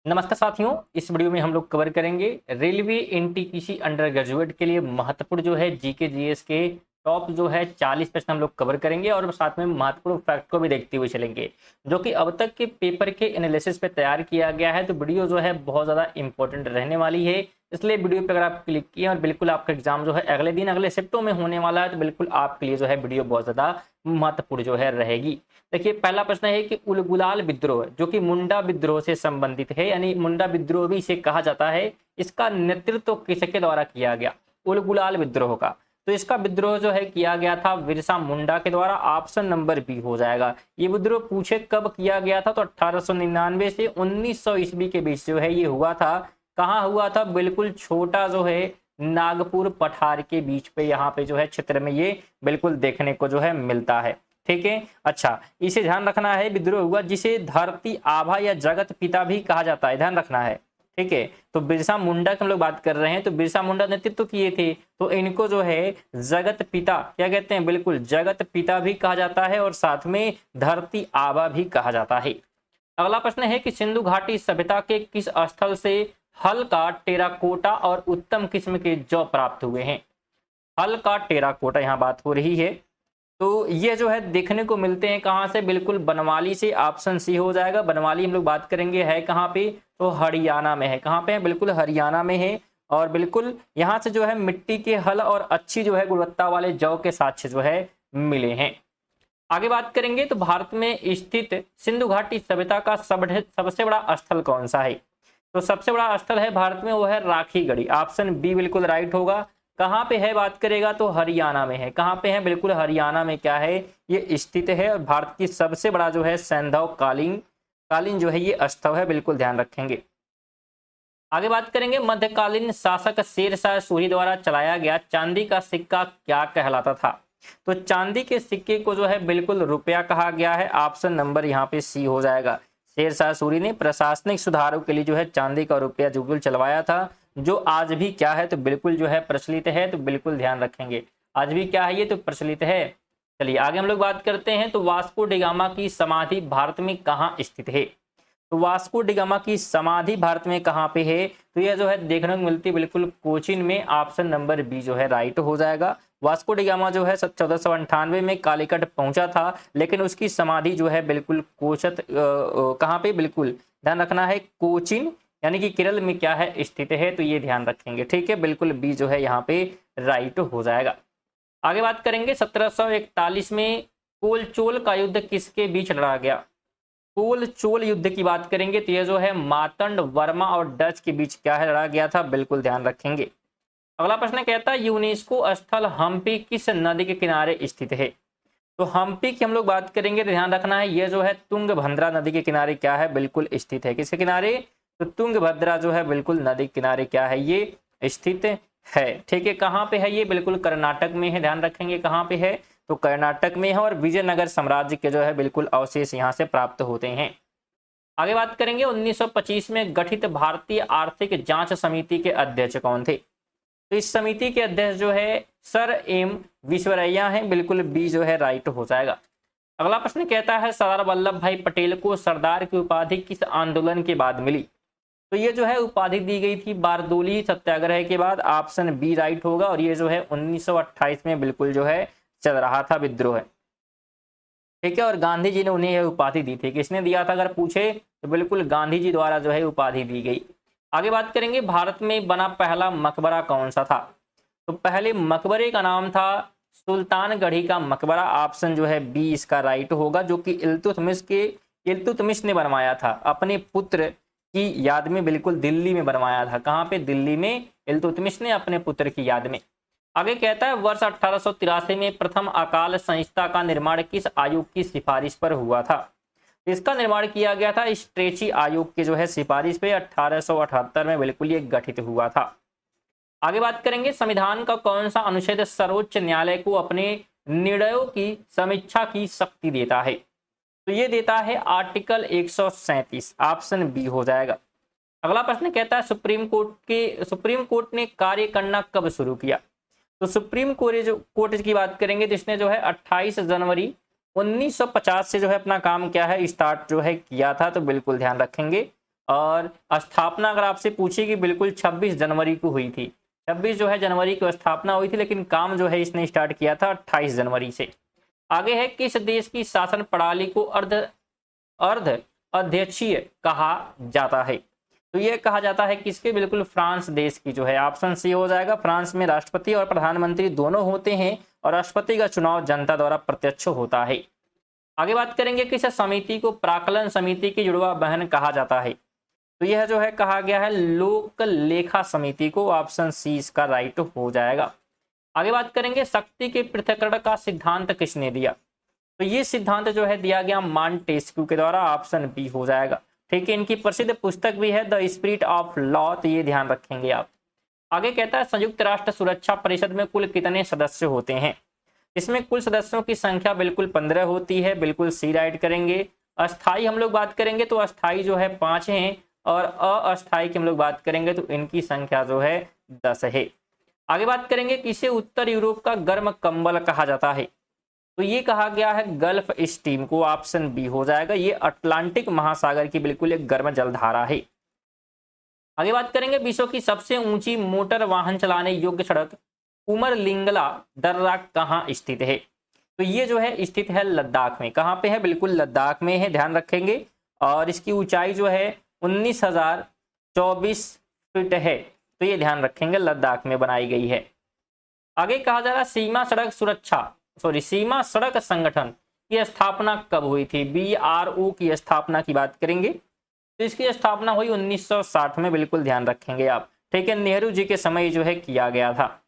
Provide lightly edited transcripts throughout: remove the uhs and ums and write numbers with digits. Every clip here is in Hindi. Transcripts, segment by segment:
नमस्कार साथियों, इस वीडियो में हम लोग कवर करेंगे रेलवे एनटीपीसी अंडर ग्रेजुएट के लिए महत्वपूर्ण जो है जीके जीएस के टॉप जो है 40 प्रश्न हम लोग कवर करेंगे और साथ में महत्वपूर्ण फैक्ट को भी देखते हुए चलेंगे जो कि अब तक के पेपर के एनालिसिस पे तैयार किया गया है। तो वीडियो जो है बहुत ज़्यादा इंपॉर्टेंट रहने वाली है, इसलिए वीडियो पे अगर आप क्लिक किए और बिल्कुल आपका एग्जाम जो है अगले दिन अगले शिफ्टों में होने वाला है तो बिल्कुल आपके लिए जो है वीडियो बहुत ज़्यादा महत्वपूर्ण जो है रहेगी। देखिए, पहला प्रश्न है कि उलगुलाल विद्रोह जो कि मुंडा विद्रोह से संबंधित है, यानी मुंडा विद्रोह भी इसे कहा जाता है, इसका नेतृत्व किसके द्वारा किया गया? उलगुलाल विद्रोह का। तो इसका विद्रोह जो है किया गया था बिरसा मुंडा के द्वारा। ऑप्शन नंबर बी हो जाएगा। ये विद्रोह पूछे कब किया गया था तो 1899 से 1900 ईस्वी के बीच जो है ये हुआ था। कहाँ हुआ था? बिल्कुल छोटा जो है नागपुर पठार के बीच पे, यहाँ पे जो है क्षेत्र में ये बिल्कुल देखने को जो है मिलता है। ठीक है, अच्छा, इसे ध्यान रखना है। विद्रोह हुआ जिसे धरती आभा या जगत पिता भी कहा जाता है, ध्यान रखना है। ठीक है, तो बिरसा मुंडा की हम लोग बात कर रहे हैं, तो बिरसा मुंडा नेतृत्व किए थे, तो इनको जो है जगत पिता क्या कहते हैं? बिल्कुल जगत पिता भी कहा जाता है और साथ में धरती आभा भी कहा जाता है। अगला प्रश्न है कि सिंधु घाटी सभ्यता के किस स्थल से हल्का टेराकोटा और उत्तम किस्म के जौ प्राप्त हुए हैं? हल्का टेराकोटा यहाँ बात हो रही है, तो ये जो है देखने को मिलते हैं कहाँ से? बिल्कुल बनवाली से। ऑप्शन सी हो जाएगा। बनवाली हम लोग बात करेंगे है कहाँ पे? तो हरियाणा में है। कहाँ पे है? बिल्कुल हरियाणा में है। और बिल्कुल यहाँ से जो है मिट्टी के हल और अच्छी जो है गुणवत्ता वाले जौ के साक्ष्य जो है मिले हैं। आगे बात करेंगे तो भारत में स्थित सिंधु घाटी सभ्यता का सबसे बड़ा स्थल कौन सा है? तो सबसे बड़ा स्थल है भारत में वो है राखीगढ़ी। ऑप्शन बी बिल्कुल राइट होगा। कहाँ पे है बात करेगा तो हरियाणा में है। कहाँ पे है? बिल्कुल हरियाणा में क्या है ये स्थित है। और भारत की सबसे बड़ा जो है सैंधव कालीन जो है ये स्थल है, बिल्कुल ध्यान रखेंगे। आगे बात करेंगे मध्यकालीन शासक शेरशाह सूरी द्वारा चलाया गया चांदी का सिक्का क्या कहलाता था? तो चांदी के सिक्के को जो है बिल्कुल रुपया कहा गया है। ऑप्शन नंबर यहाँ पे सी हो जाएगा। शेरशाह सूरी ने प्रशासनिक सुधारों के लिए जो है चांदी का रुपया बिल्कुल चलवाया था, जो आज भी क्या है तो बिल्कुल जो है प्रचलित है। तो बिल्कुल ध्यान रखेंगे, आज भी क्या है ये तो प्रचलित है। चलिए आगे हम लोग बात करते हैं तो वास्को डिगामा की समाधि भारत में कहाँ स्थित है? तो वास्को डिगामा की समाधि भारत में कहाँ पे है? तो यह जो है देखने को मिलती है बिल्कुल कोचीन में। ऑप्शन नंबर बी जो है राइट हो जाएगा। वास्को डिगामा जो है 1498 में कालीकट पहुंचा था, लेकिन उसकी समाधि जो है बिल्कुल कहाँ पे? बिल्कुल ध्यान रखना है, कोचीन यानी कि केरल में क्या है स्थित है। तो ये ध्यान रखेंगे। ठीक है, बिल्कुल बी जो है यहाँ पे राइट हो जाएगा। आगे बात करेंगे 1741 में कोलचोल का युद्ध किसके बीच लड़ा गया? कोलचोल युद्ध की बात करेंगे तो यह जो है मार्तंड वर्मा और डच के बीच क्या है लड़ा गया था, बिल्कुल ध्यान रखेंगे। अगला प्रश्न कहता है यूनेस्को स्थल हम्पी किस नदी के किनारे स्थित है? तो हम्पी की हम लोग बात करेंगे तो ध्यान रखना है यह जो है तुंगभद्रा नदी के किनारे क्या है बिल्कुल स्थित है। किसके किनारे? तो तुंगभद्रा जो है बिल्कुल नदी के किनारे क्या है ये स्थित है। ठीक है, कहाँ पे है ये? बिल्कुल कर्नाटक में है। ध्यान रखेंगे कहाँ पे है तो कर्नाटक में है। और विजयनगर साम्राज्य के जो है बिल्कुल अवशेष यहाँ से प्राप्त होते हैं। आगे बात करेंगे 1925 में गठित भारतीय आर्थिक जांच समिति के अध्यक्ष कौन थे? तो इस समिति के अध्यक्ष जो है सर एम विश्वरैया हैं, बिल्कुल बी जो है राइट हो जाएगा। अगला प्रश्न कहता है सरदार वल्लभ भाई पटेल को सरदार की उपाधि किस आंदोलन के बाद मिली? तो ये जो है उपाधि दी गई थी बारदोली सत्याग्रह के बाद। ऑप्शन बी राइट होगा। और ये जो है 1928 में बिल्कुल जो है चल रहा था विद्रोह। ठीक है, और गांधी जी ने उन्हें यह उपाधि दी थी। किसने दिया था अगर पूछे तो बिल्कुल गांधी जी द्वारा जो है उपाधि दी गई। आगे बात करेंगे भारत में बना पहला मकबरा कौन सा था? तो पहले मकबरे का नाम था सुल्तानगढ़ी का मकबरा। ऑप्शन जो है बी इसका राइट होगा, जो कि इल्तुतमिश ने बनवाया था अपने पुत्र की याद में, बिल्कुल दिल्ली में बनवाया था। कहाँ पे? दिल्ली में इल्तुतमिश ने अपने पुत्र की याद में। आगे कहता है वर्ष 1883 में प्रथम अकाल संहिता का निर्माण किस आयोग की सिफारिश पर हुआ था? इसका निर्माण किया गया था स्ट्रेची आयोग के जो है सिफारिश पे 1878 में बिल्कुल ये गठित हुआ था। आगे बात करेंगे संविधान का कौन सा अनुच्छेद सर्वोच्च न्यायालय को अपने निर्णयों की समीक्षा की शक्ति देता है? तो ये देता है आर्टिकल 137। ऑप्शन बी हो जाएगा। अगला प्रश्न कहता है सुप्रीम कोर्ट ने कार्य करना कब शुरू किया? तो सुप्रीम कोर्ट की बात करेंगे तो इसने जो है 28 जनवरी 1950 से जो है अपना काम क्या है स्टार्ट जो है किया था। तो बिल्कुल ध्यान रखेंगे और स्थापना अगर आपसे पूछे कि बिल्कुल 26 जनवरी को हुई थी, 26 जो है जनवरी को स्थापना हुई थी, लेकिन काम जो है इसने स्टार्ट किया था 28 जनवरी से। आगे है, किस देश की शासन प्रणाली को अर्ध अर्ध अध्यक्षीय कहा जाता है? तो ये कहा जाता है किसके? बिल्कुल फ्रांस देश की जो है, ऑप्शन सी हो जाएगा। फ्रांस में राष्ट्रपति और प्रधानमंत्री दोनों होते हैं और राष्ट्रपति का चुनाव जनता द्वारा प्रत्यक्ष होता है। आगे बात करेंगे, किस समिति को प्राक्कलन समिति की जुड़वा बहन कहा जाता है? तो यह जो है कहा गया है लोक लेखा समिति को, ऑप्शन सी इसका राइट हो जाएगा। आगे बात करेंगे, शक्ति के पृथक्करण का सिद्धांत किसने दिया? तो ये सिद्धांत जो है दिया गया मॉन्टेस्क्यू के द्वारा, ऑप्शन बी हो जाएगा। ठीक है, इनकी प्रसिद्ध पुस्तक भी है द स्पिरिट ऑफ लॉ, तो ये ध्यान रखेंगे आप। आगे कहता है, संयुक्त राष्ट्र सुरक्षा परिषद में कुल कितने सदस्य होते हैं? इसमें कुल सदस्यों की संख्या बिल्कुल 15 होती है, बिल्कुल सी राइट करेंगे। अस्थाई हम लोग बात करेंगे तो अस्थाई जो है 5 हैं, और अस्थाई की हम लोग बात करेंगे तो इनकी संख्या जो है 10 है। आगे बात करेंगे, किसे उत्तर यूरोप का गर्म कंबल कहा जाता है? तो ये कहा गया है गल्फ स्ट्रीम को, ऑप्शन बी हो जाएगा। ये अटलांटिक महासागर की बिल्कुल एक गर्म जलधारा है। आगे बात करेंगे, विश्व की सबसे ऊंची मोटर वाहन चलाने योग्य सड़क उमरलिंगला दर्रा कहाँ स्थित है? तो ये जो है स्थित है लद्दाख में। कहाँ पे है? बिल्कुल लद्दाख में है, ध्यान रखेंगे। और इसकी ऊंचाई जो है 19,024 फीट है, तो ये ध्यान रखेंगे, लद्दाख में बनाई गई है। आगे कहा जा रहा है सीमा सड़क संगठन की स्थापना कब हुई थी? BRO की स्थापना की बात करेंगे तो इसकी स्थापना हुई 1960 में, बिल्कुल ध्यान रखेंगे आप। ठीक है, नेहरू जी के समय जो है किया गया था।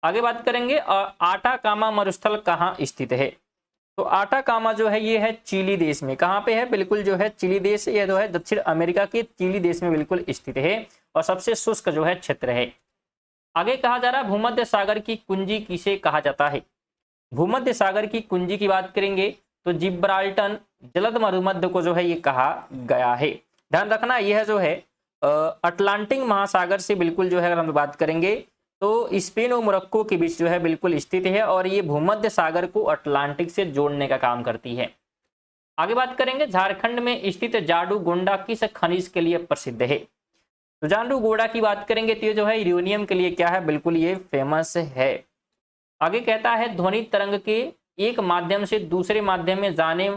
आगे बात करेंगे, आटाकामा मरुस्थल कहाँ स्थित है? तो आटाकामा जो है ये है चिली देश में। कहाँ पे है? बिल्कुल जो है चिली देश, ये जो है दक्षिण अमेरिका के चिली देश में बिल्कुल स्थित है और सबसे शुष्क जो है क्षेत्र है। आगे कहा जा रहा है, भूमध्य सागर की कुंजी किसे कहा जाता है? भूमध्य सागर की कुंजी की बात करेंगे तो जिब्राल्टर जलद मरुमध्य को जो है ये कहा गया है। ध्यान रखना, यह जो है अटलांटिक महासागर से बिल्कुल जो है अगर हम बात करेंगे तो स्पेन और मोरक्को के बीच जो है बिल्कुल स्थित है, और ये भूमध्य सागर को अटलांटिक से जोड़ने का काम करती है। आगे बात करेंगे, झारखंड में स्थित जाडू गोंडा किस खनिज के लिए प्रसिद्ध है? तो जाडू गोंडा की बात करेंगे तो ये जो है यूरेनियम के लिए क्या है? बिल्कुल ये फेमस है। आगे कहता है, ध्वनि तरंग के एक माध्यम से दूसरे माध्यम में जाने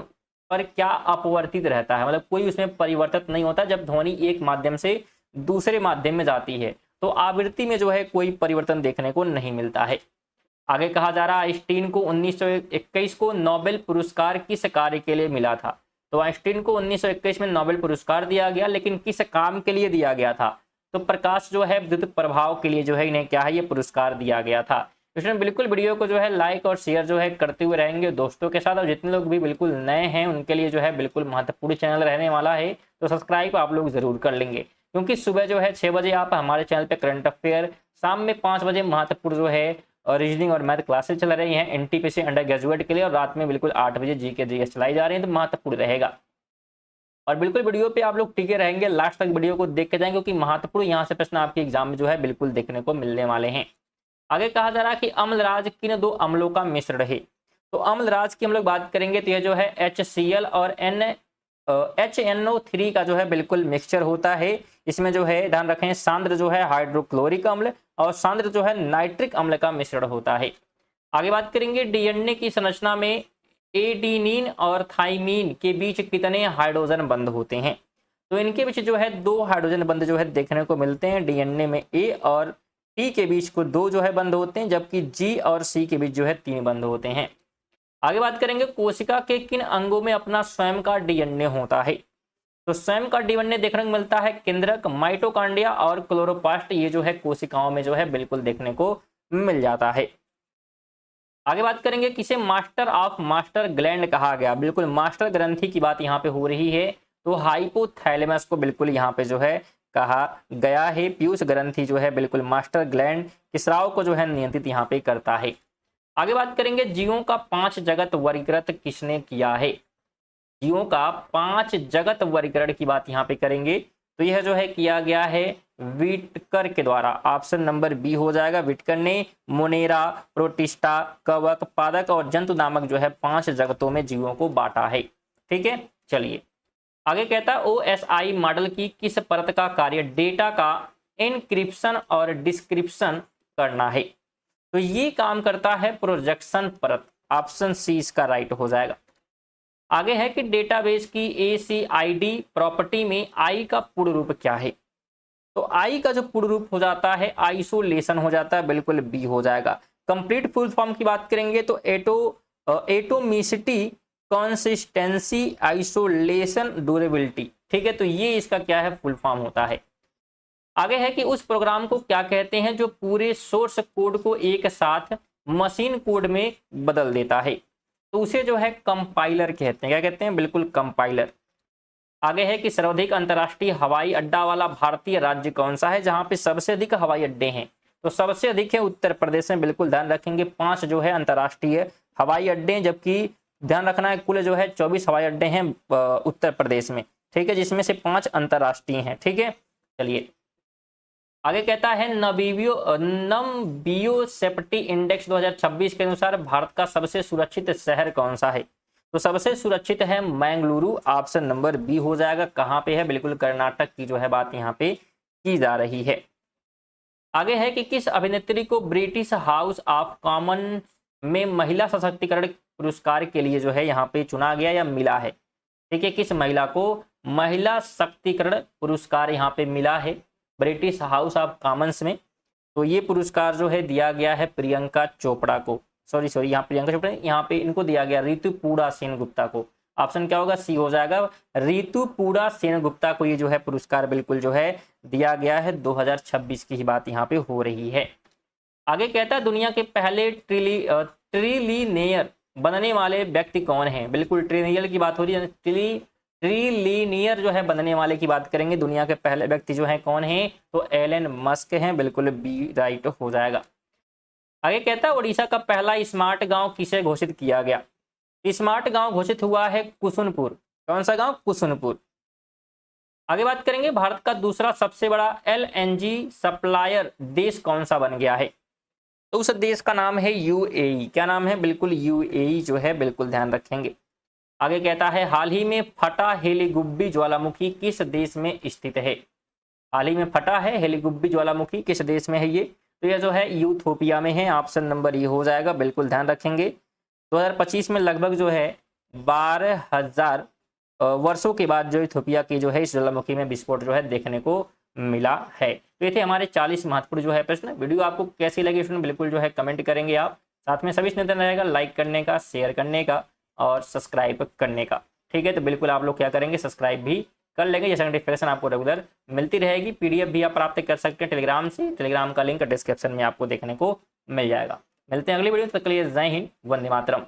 पर क्या अपवर्तित रहता है? मतलब कोई उसमें परिवर्तित नहीं होता। जब ध्वनि एक माध्यम से दूसरे माध्यम में जाती है तो आवृत्ति में जो है कोई परिवर्तन देखने को नहीं मिलता है। आगे कहा जा रहा है, आइंस्टीन को 1921 को नोबेल पुरस्कार किस कार्य के लिए मिला था? तो आइंस्टीन को 1921 में नोबेल पुरस्कार दिया गया, लेकिन किस काम के लिए दिया गया था? तो प्रकाश जो है विद्युत प्रभाव के लिए जो है इन्हें क्या है, ये पुरस्कार दिया गया था। इसमें बिल्कुल वीडियो को जो है लाइक और शेयर जो है करते हुए रहेंगे दोस्तों के साथ, और जितने लोग भी बिल्कुल नए हैं उनके लिए जो है बिल्कुल महत्वपूर्ण चैनल रहने वाला है, तो सब्सक्राइब आप लोग जरूर कर लेंगे, क्योंकि सुबह जो है 6 बजे आप हमारे चैनल पे करंट अफेयर, शाम में 5 बजे महत्वपूर्ण जो है रीजनिंग और मैथ क्लासेस चल रही हैं NTPC अंडर ग्रेजुएट के लिए, और रात में बिल्कुल 8 बजे GK GS चलाई जा रही है, तो महत्वपूर्ण रहेगा। और बिल्कुल वीडियो पे आप लोग टिके रहेंगे, लास्ट तक वीडियो को देख के जाएंगे, क्योंकि महत्वपूर्ण यहाँ से प्रश्न आपके एग्जाम में जो है बिल्कुल देखने को मिलने वाले हैं। आगे कहा जा रहा है कि अम्लराज किन दो अम्लों का मिश्रण है? तो अम्लराज की हम लोग बात करेंगे तो यह जो है HCl और HNO3 का जो है बिल्कुल मिक्सचर होता है। इसमें जो है ध्यान रखें, सांद्र जो है हाइड्रोक्लोरिक अम्ल और सांद्र जो है नाइट्रिक अम्ल का मिश्रण होता है। आगे बात करेंगे, DNA की संरचना में एडीनिन और थाइमीन के बीच कितने हाइड्रोजन बंध होते हैं? तो इनके बीच जो है 2 हाइड्रोजन बंध जो है देखने को मिलते हैं। DNA में A और T के बीच को 2 जो है बंध होते हैं, जबकि G और C के बीच जो है 3 बंध होते हैं। आगे बात करेंगे, कोशिका के किन अंगों में अपना स्वयं का DNA होता है? तो स्वयं का DNA देखने को मिलता है केंद्रक, माइटोकॉन्ड्रिया और क्लोरोप्लास्ट, ये जो है कोशिकाओं में जो है बिल्कुल देखने को मिल जाता है। आगे बात करेंगे, किसे मास्टर ऑफ मास्टर ग्लैंड कहा गया? बिल्कुल मास्टर ग्रंथि की बात यहाँ पे हो रही है, तो हाइपोथैलेमस को बिल्कुल यहाँ पे जो है कहा गया है। पीयूष ग्रंथि जो है बिल्कुल मास्टर ग्लैंड के स्राव को जो है नियंत्रित यहाँ पे करता है। आगे बात करेंगे, जीवों का 5 जगत वर्गीकृत किसने किया है? जीवों का 5 जगत वर्गीकरण की बात यहाँ पे करेंगे तो यह जो है किया गया है विटकर के द्वारा, ऑप्शन नंबर बी हो जाएगा। विटकर ने मोनेरा, प्रोटिस्टा, कवक, पादक और जंतु नामक जो है 5 जगतों में जीवों को बांटा है। ठीक है, चलिए आगे कहता है OSI मॉडल की किस परत का कार्य डेटा का एनक्रिप्शन और डिस्क्रिप्शन करना है? तो ये काम करता है प्रोजेक्शन परत। ऑप्शन सी इसका राइट हो जाएगा। आगे है कि डेटाबेस की ACID प्रॉपर्टी में आई का पूर्ण रूप क्या है? तो आई का जो पूर्ण रूप हो जाता है आइसोलेशन हो जाता है, बिल्कुल बी हो जाएगा। कंप्लीट फुल फॉर्म की बात करेंगे तो एटोमिसिटी, कंसिस्टेंसी, आइसोलेशन, ड्यूरेबिलिटी। ठीक है, तो ये इसका क्या है फुल फॉर्म होता है। आगे है कि उस प्रोग्राम को क्या कहते हैं जो पूरे सोर्स कोड को एक साथ मशीन कोड में बदल देता है? तो उसे जो है कंपाइलर कहते हैं। क्या कहते हैं? बिल्कुल कंपाइलर। आगे है कि सर्वाधिक अंतर्राष्ट्रीय हवाई अड्डा वाला भारतीय राज्य कौन सा है जहां पे सबसे अधिक हवाई अड्डे हैं? तो सबसे अधिक है उत्तर प्रदेश में, बिल्कुल ध्यान रखेंगे। 5 जो है अंतर्राष्ट्रीय हवाई अड्डे, जबकि ध्यान रखना है कुल जो है 24 हवाई अड्डे हैं उत्तर प्रदेश में। ठीक है, जिसमें से 5 अंतर्राष्ट्रीय हैं। ठीक है, चलिए आगे कहता है नमबियो सेफ्टी इंडेक्स 2026 के अनुसार भारत का सबसे सुरक्षित शहर कौन सा है? तो सबसे सुरक्षित है मैंगलुरु। ऑप्शन नंबर बी हो जाएगा। कहाँ पे है? बिल्कुल कर्नाटक की जो है बात यहाँ पे की जा रही है। आगे है कि किस अभिनेत्री को ब्रिटिश हाउस ऑफ कॉमन में महिला सशक्तिकरण पुरस्कार के लिए जो है यहाँ पे चुना गया या मिला है? ठीक है, किस महिला को महिला शक्तिकरण पुरस्कार यहाँ पे मिला है ब्रिटिश हाउस ऑफ कॉमन्स में? तो ये पुरस्कार जो है दिया गया है प्रियंका चोपड़ा को। सॉरी यहाँ प्रियंका चोपड़ा, यहाँ पे इनको दिया गया ऋतुपूर्वा सेनगुप्ता को। ऑप्शन क्या होगा? सी हो जाएगा। ऋतुपूर्वा सेनगुप्ता को ये जो है पुरस्कार बिल्कुल जो है दिया गया है। 2026 की ही बात यहाँ पे हो रही है। आगे कहता है दुनिया के पहले ट्रिलियनेयर बनने वाले व्यक्ति कौन है? बिल्कुल ट्रिलियन की बात हो रही है, ट्रिलियनियर जो है बनने वाले की बात करेंगे। दुनिया के पहले व्यक्ति जो है कौन है? तो एलन मस्क हैं। बिल्कुल बी राइट हो जाएगा। आगे कहता है उड़ीसा का पहला स्मार्ट गांव किसे घोषित किया गया? स्मार्ट गांव घोषित हुआ है कुसुनपुर। कौन सा गांव? कुसुनपुर। आगे बात करेंगे भारत का दूसरा सबसे बड़ा LNG सप्लायर देश कौन सा बन गया है? तो उस देश का नाम है UAE। क्या नाम है? बिल्कुल UAE जो है, बिल्कुल ध्यान रखेंगे। आगे कहता है हाल ही में फटा हेलीगुब्बी ज्वालामुखी किस देश में स्थित है? हाल ही में फटा है हेलीगुब्बी ज्वालामुखी किस देश में है ये? तो यह जो है यूथोपिया में है। ऑप्शन नंबर ये हो जाएगा। बिल्कुल ध्यान रखेंगे। 2025 में लगभग जो है 12,000 वर्षों के बाद जो इथोपिया की जो है इस ज्वालामुखी में विस्फोट जो है देखने को मिला है। तो ये थे हमारे 40 महत्वपूर्ण जो है प्रश्न। वीडियो आपको कैसी लगी उसमें बिल्कुल जो है कमेंट करेंगे आप। साथ में सभी निवेदन रहेगा लाइक करने का, शेयर करने का और सब्सक्राइब करने का। ठीक है, तो बिल्कुल आप लोग क्या करेंगे? सब्सक्राइब भी कर लेंगे, जैसे नोटिफिकेशन आपको रेगुलर मिलती रहेगी। PDF भी आप प्राप्त कर सकते हैं टेलीग्राम से। टेलीग्राम का लिंक डिस्क्रिप्शन में आपको देखने को मिल जाएगा। मिलते हैं अगली वीडियो, तक के लिए जय हिंद, वंदे मातरम।